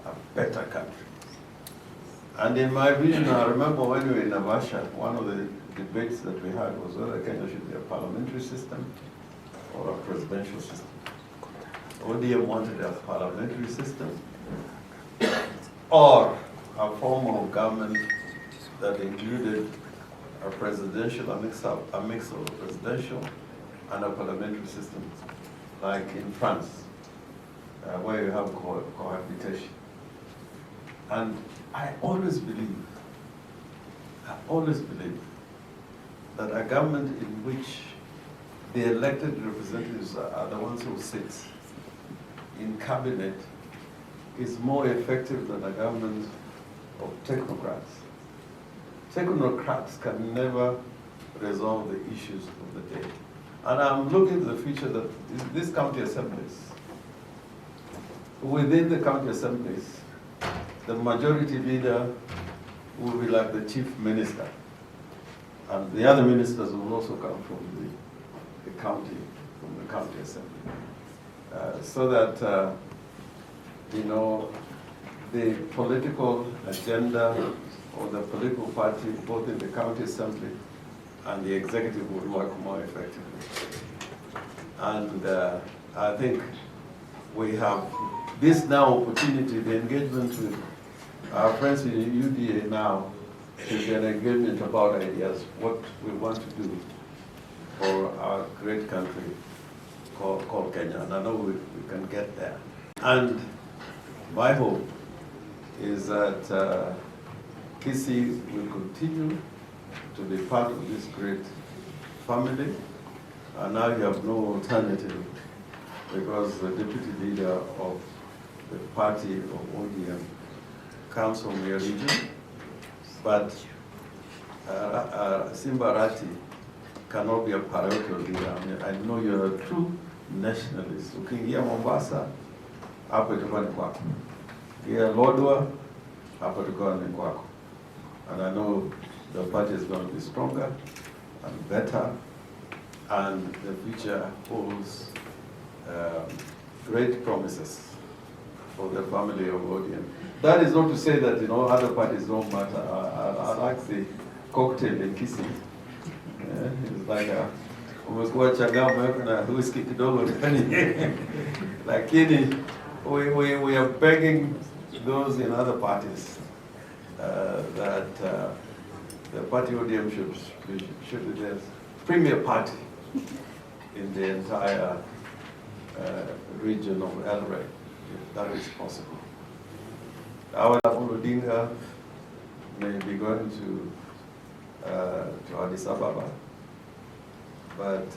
a better country. And in my vision, I remember when we were in Naivasha, one of the debates that we had was whether Kenya should be a parliamentary system or a presidential system. ODM wanted a parliamentary system or a form of government that included a presidential, a mix of a presidential and a parliamentary system, like in France, where you have cohabitation. And I always believe that a government in which the elected representatives are the ones who sit in cabinet is more effective than a government of technocrats. Technocrats can never resolve the issues of the day. And I'm looking to the future that these county assemblies, within the county assemblies, the majority leader will be like the chief minister. And the other ministers will also come from the county assembly. So that, you know, the political agenda or the political party, both in the county assembly and the executive, would work more effectively. And I think we have this now opportunity, the engagement with our friends in the UDA now, should be an engagement about ideas, what we want to do for our great country called Kenya. And I know we can get there. And my hope is that Kisii will continue to be part of this great family. And now you have no alternative, because the deputy leader of the party of ODM comes from your region. But Simba Arati cannot be a parochial leader. I mean, I know you're a true nationalist. Ukiingia Mombasa, hapo itakuwa ni kwako. Ukiingia Lodwar, hapo itakuwa ni kwako. And I know the party is going to be stronger and better, and the future holds great promises for the family of ODM. That is not to say that, you know, other parties don't matter. I like the cocktail in Kisii. Yeah, it's like umekuwa changamu na whisky kidogo ndani. Lakini we are begging those in other parties that the party ODM should be the premier party in the entire region of Eldoret, if that is possible. Our Odinga may be going to Addis Ababa, but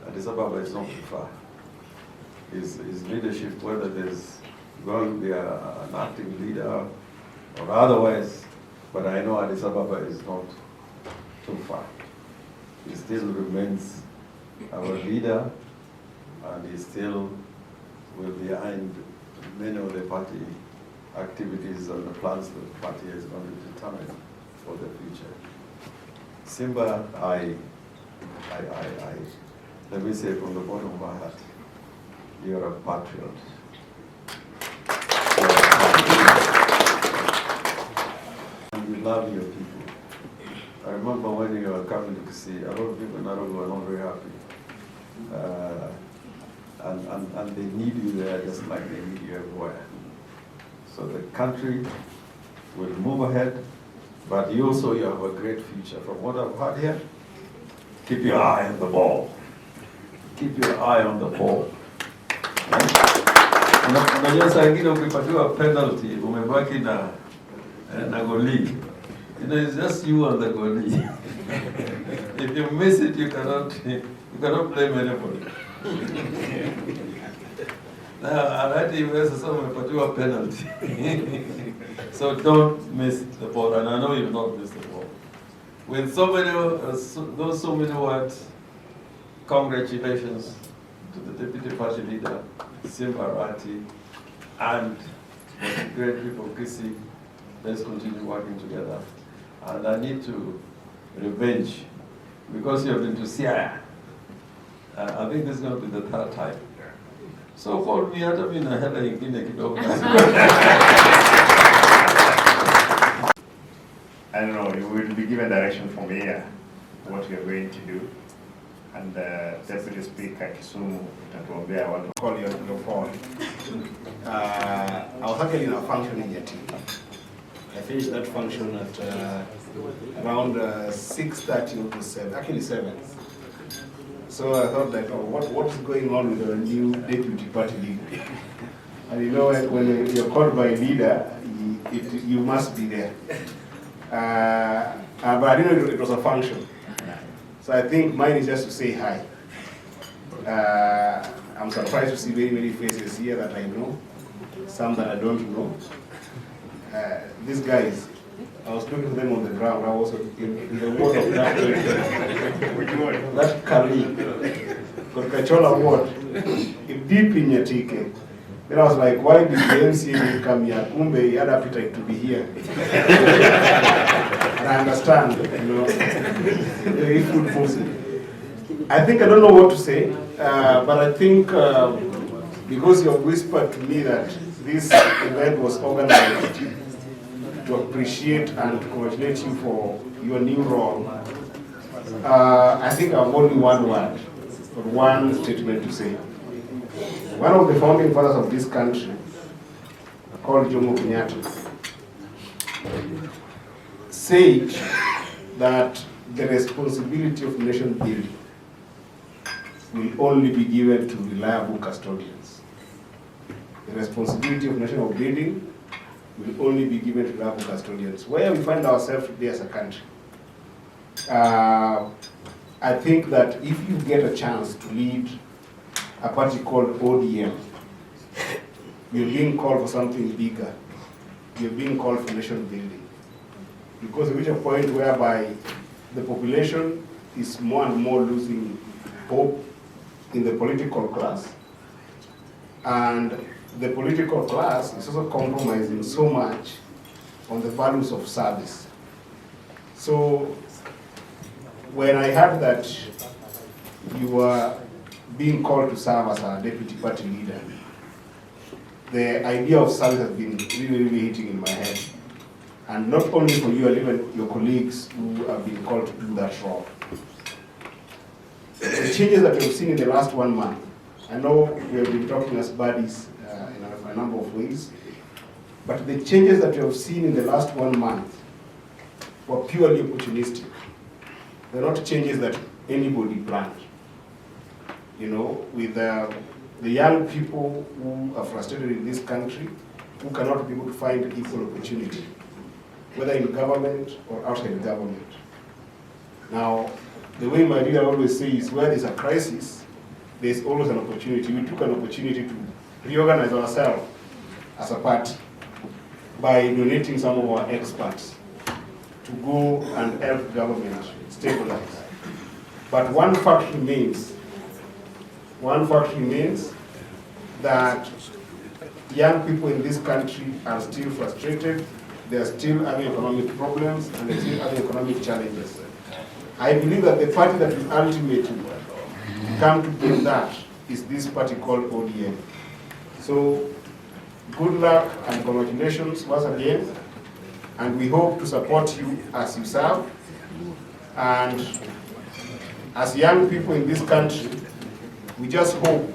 Addis Ababa is not too far. His leadership, whether there's going to be an acting leader or otherwise, but I know Addis Ababa is not too far. He still remains our leader, and he still will be behind many of the party activities and the plans that the party is going to determine for the future. Simba, let me say from the bottom of my heart, you're a patriot. And you love your people. I remember when you were coming to Kisii, a lot of people in Nairobi were not very happy. And they need you there just like they need you everywhere. So the country will move ahead, but you also have a great future. From what I've heard here, keep your eye on the ball. Keep your eye on the ball. Unajua saa ingine ukipatiwa penalty, umebaki na goalie. You know, it's just you and the goalie. If you miss it, you cannot blame anybody. Now, Arati versus umepatiwa penalty. So don't miss the ball, and I know you've not missed the ball. With so many words, congratulations to the Deputy Party Leader, Simba Arati, and the great people of Kisii. Let's continue working together. And I need to revenge, because you have been to Siaya. I think this is going to be the third time. So call me, hata mimi na hela ingine kidogo. I don't know, you will be given direction from here, what you are going to do. And Deputy Speaker Kisumu, I want to call you on your phone. I was actually in a function in Yeti. I finished that function at around 6:30 to 7, actually 7. So I thought that, what is going on with our new deputy party leader? And you know, when you're called by a leader, you must be there. But I didn't know it was a function. So I think mine is just to say hi. I'm surprised to see very many faces here that I know, some that I don't know. These guys, I was looking at them on the ground. I was in the ward of that colleague, Kachola ward, deep in Nyatike. Then I was like, why did the MCA come here? Kumbe, he had appetite to be here. And I understand, you know, very fruitful. I think I don't know what to say, but I think because you have whispered to me that this event was organized to appreciate and congratulate you for your new role, I think I have only one word, or one statement to say. One of the founding fathers of this country, called Jomo Kenyatta, said that the responsibility of nation building will only be given to reliable custodians. The responsibility of national building will only be given to reliable custodians. Where we find ourselves today as a country, I think that if you get a chance to lead a party called ODM, you're being called for something bigger. You're being called for nation building. Because we reach a point whereby the population is more and more losing hope in the political class. And the political class is also compromising so much on the values of service. So when I heard that you were being called to serve as a deputy party leader, the idea of service has been really, really hitting in my head. And not only for you, and even your colleagues who have been called to do that role. The changes that we've seen in the last 1 month, I know we have been talking as buddies in a number of ways, but the changes that we have seen in the last 1 month were purely opportunistic. They're not changes that anybody planned. You know, with the young people who are frustrated in this country, who cannot be able to find equal opportunity, whether in government or outside government. Now, the way my leader always says, where there's a crisis, there's always an opportunity. We took an opportunity to reorganize ourselves as a party by donating some of our experts to go and help government stabilize. But one fact remains that young people in this country are still frustrated, they are still having economic problems, and they're still having economic challenges. I believe that the party that will ultimately come to build that is this party called ODM. So, good luck and congratulations once again, and we hope to support you as you serve. And as young people in this country, we just hope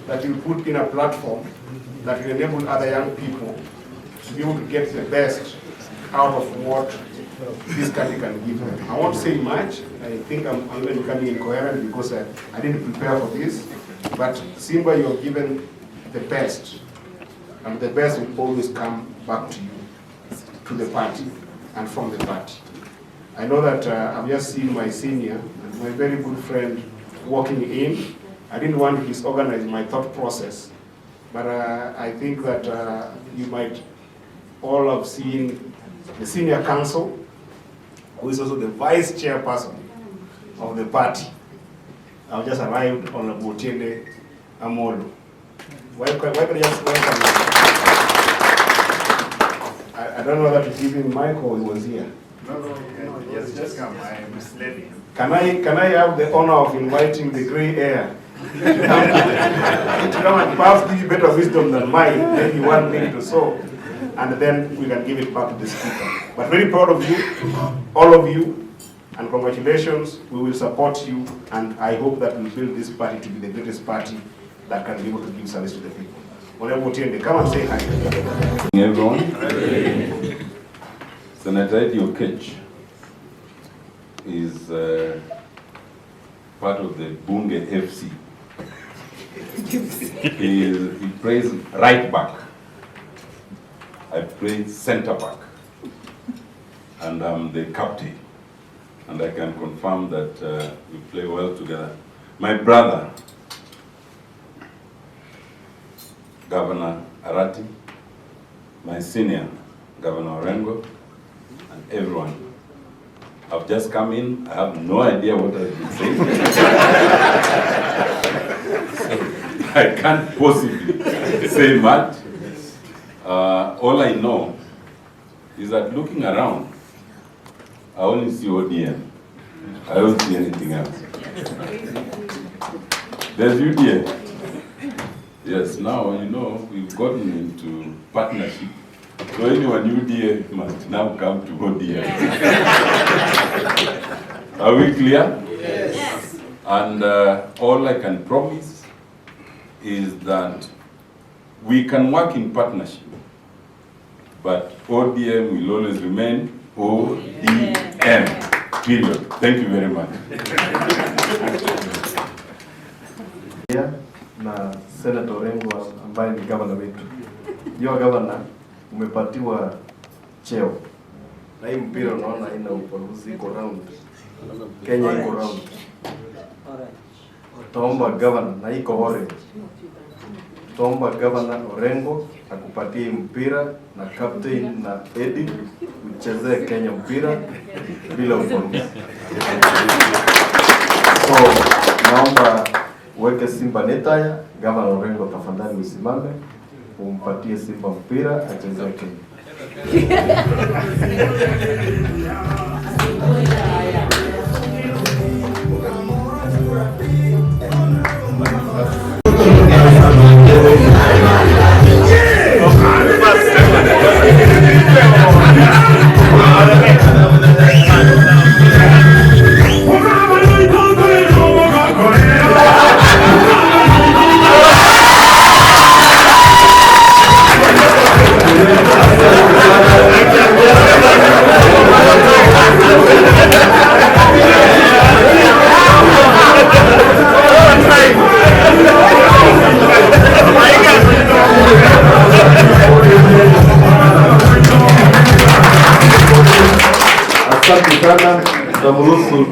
that you put in a platform that will enable other young people to be able to get the best out of what this country can give them. I won't say much. I think I'm even becoming incoherent because I didn't prepare for this. But Simba, you have given the best, and the best will always come back to you, to the party, and from the party. I know that I've just seen my senior, my very good friend, walking in. I didn't want to disorganize my thought process, but I think that you might all have seen the senior counsel, who is also the vice chairperson of the party. I've just arrived on a Botiende Amolo. Why can I just welcome him? I don't know whether to give him Michael or he was here. No, he has just come. I misled him. Can I have the honor of inviting the gray hair to come and perhaps give you better wisdom than mine, maybe 1 minute or so, and then we can give it back to the speaker. But very proud of you, all of you, and congratulations. We will support you, and I hope that we build this party to be the greatest party that can be able to give service to the people. Honorable Tiende, come and say hi. Everyone, Senator Eddie Oketch is part of the Bunge FC. He plays right back. I play center back. And I'm the captain. and I can confirm that we play well together. My brother, Governor Arati, my senior, Governor Orengo, and everyone. I've just come in, I have no idea what I've been saying. So I can't possibly say much. All I know is that looking around, I only see ODM. I don't see anything else. There's UDA. Yes, now, you know, we've gotten into partnership. So anyone UDA must now come to ODM. Are we clear? Yes. And all I can promise is that we can work in partnership, but ODM will always remain ODM. Period. Thank you very much. Na Senator Orengo ambaye ni governor wetu. Hiyo governor umepatiwa cheo. Na hii mpira unaona haina upaguzi, iko round. Kenya iko round. Tutaomba governor na iko orange. Tutaomba governor Orengo akupatie mpira na captain na Eddie uchezee Kenya mpira bila upaguzi. So naomba uweke Simba netaya, Governor Orengo tafadhali usimame, umpatie Simba mpira acheze Kenya. Asante sana, tutamruhusu